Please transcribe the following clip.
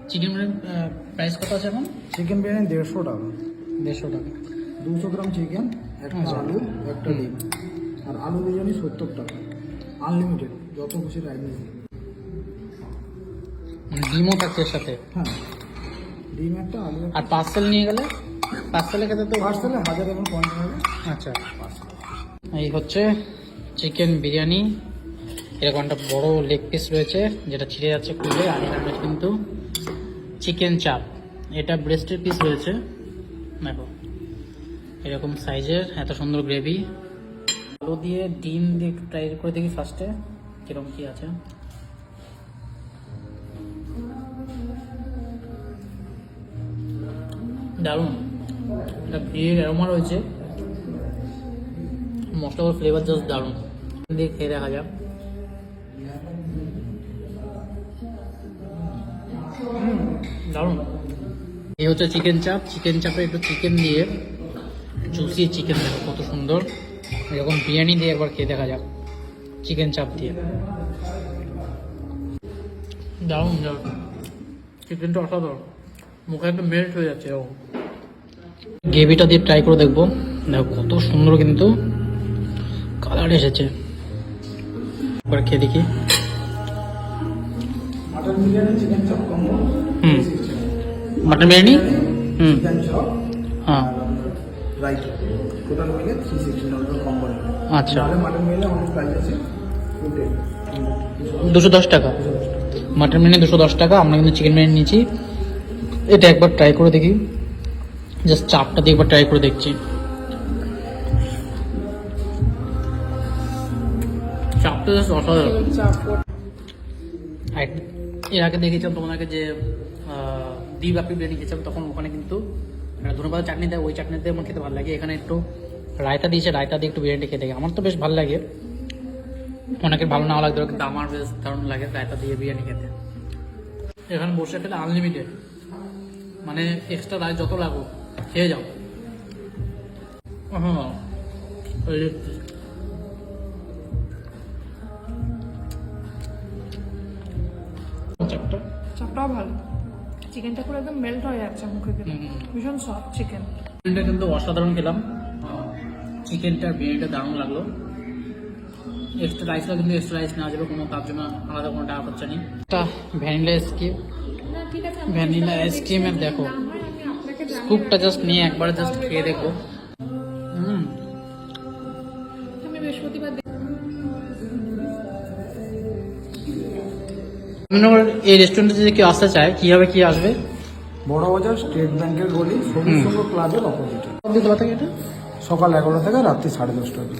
Chicken biryani price কত আছে এখন? চিকেন বিরিয়ানি 150 টাকা, 150 টাকা। 200 গ্রাম চিকেন, একটা আচ্ছা। আলু, একটা ডিম। আর আলু বিরিয়ানি 70 টাকা, আনলিমিটেড, যত খুশি রাইস দিন। মানে ডিমও থাকছে এর সাথে। হ্যাঁ, ডিম একটা, আলু একটা। আর পার্সেল নিয়ে গেলে পার্সেলের ক্ষেত্রে তো পার্সেলে 1000 ml পয়েন্ট হবে। আচ্ছা, এই হচ্ছে চিকেন বিরিয়ানি। এরকম একটা বড় লেগ পিস রয়েছে যেটা ছিঁড়ে যাচ্ছে খুলে। আর এখানে রয়েছে কিন্তু চিকেন চাপ, এটা ব্রেস্টের পিস রয়েছে। দেখো এরকম সাইজের, এত সুন্দর গ্রেভি। আলু দিয়ে ডিম দিয়ে একটু ট্রাই করে দেখি ফার্স্টে কিরকম কি আছে। দারুণ, এটা ঘিয়ের অ্যারোমা রয়েছে, মশলার ফ্লেভার জাস্ট দারুণ। দিয়ে খেয়ে দেখা যাক। দারুণ। এই হচ্ছে চিকেন চাপ। চিকেন চাপে একটু চিকেন দিয়ে, জুসি চিকেন, দেখো কত সুন্দর। এরকম বিরিয়ানি দিয়ে একবার খেয়ে দেখা যাক চিকেন চাপ দিয়ে। দারুণ দারুণ, চিকেনটা অসাধারণ, মুখে একদম মেল্ট হয়ে যাচ্ছে। এরকম গ্রেভিটা দিয়ে ট্রাই করে দেখবো। দেখো কত সুন্দর কিন্তু কালার এসেছে। একবার খেয়ে দেখি। Mutton biryani, chicken chop combo. Mutton biryani, chicken chop, হ্যাঁ, রাইস, টোটাল মিলে 360 টাকা কম্বো। আচ্ছা, তাহলে মাটন বিরিয়ানি অনেক প্রাইস আছে, 210 টাকা। মাটন বিরিয়ানি 210 টাকা। আমরা কিন্তু চিকেন বিরিয়ানি নিয়েছি। এটা একবার ট্রাই করে দেখি, জাস্ট চাপটা দিয়ে একবার ট্রাই করে দেখছি। চাপটা জাস্ট অসাধারণ। এর আগে দেখেছিলাম তোমাকে যে দ্বীপ আপনি বিরিয়ানি খেয়েছিলাম, তখন ওখানে কিন্তু ধন্যবাদ চাটনি দেয়, ওই চাটনিতে আমার খেতে ভালো লাগে। এখানে একটু রায়তা দিয়েছে, রায়তা দিয়ে একটু বিরিয়ানি খেতে আমার তো বেশ ভালো লাগে। অনেকের ভালো নাও লাগতে পারে, কিন্তু আমার বেশ দারুণ লাগে রায়তা দিয়ে বিরিয়ানি খেতে। এখানে বসে খেলে আনলিমিটেড, মানে এক্সট্রা রাইস যত লাগুক খেয়ে যাও। হ্যাঁ, চাপটাও ভালো, চিকেনটা পুরো একদম মেল্ট হয়ে যাচ্ছে মুখে দিলে, ভীষণ সফট চিকেন। চিকেনটা কিন্তু অসাধারণ খেলাম। চিকেনটা বিরিয়ানিটা দারুণ লাগলো। এক্সট্রা রাইসটা কিন্তু এক্সট্রা রাইস নেওয়া যাবে, কোনো তার জন্য আলাদা কোনো টাকা খরচা নেই। একটা ভ্যানিলা আইসক্রিম, ভ্যানিলা আইসক্রিমের দেখো স্কুপটা জাস্ট নিয়ে একবার জাস্ট খেয়ে দেখো। আমি বৃহস্পতিবার এই রেস্টুরেন্টে যদি কেউ আসতে চায় কিভাবে কি আসবে? বড় বাজার, স্টেট ব্যাংকের গলি, সবুজ সংঘ ক্লাবের অপোজিটে। দিতে পারতে এটা সকাল 11 থেকে রাত্রি 10:30 অবধি।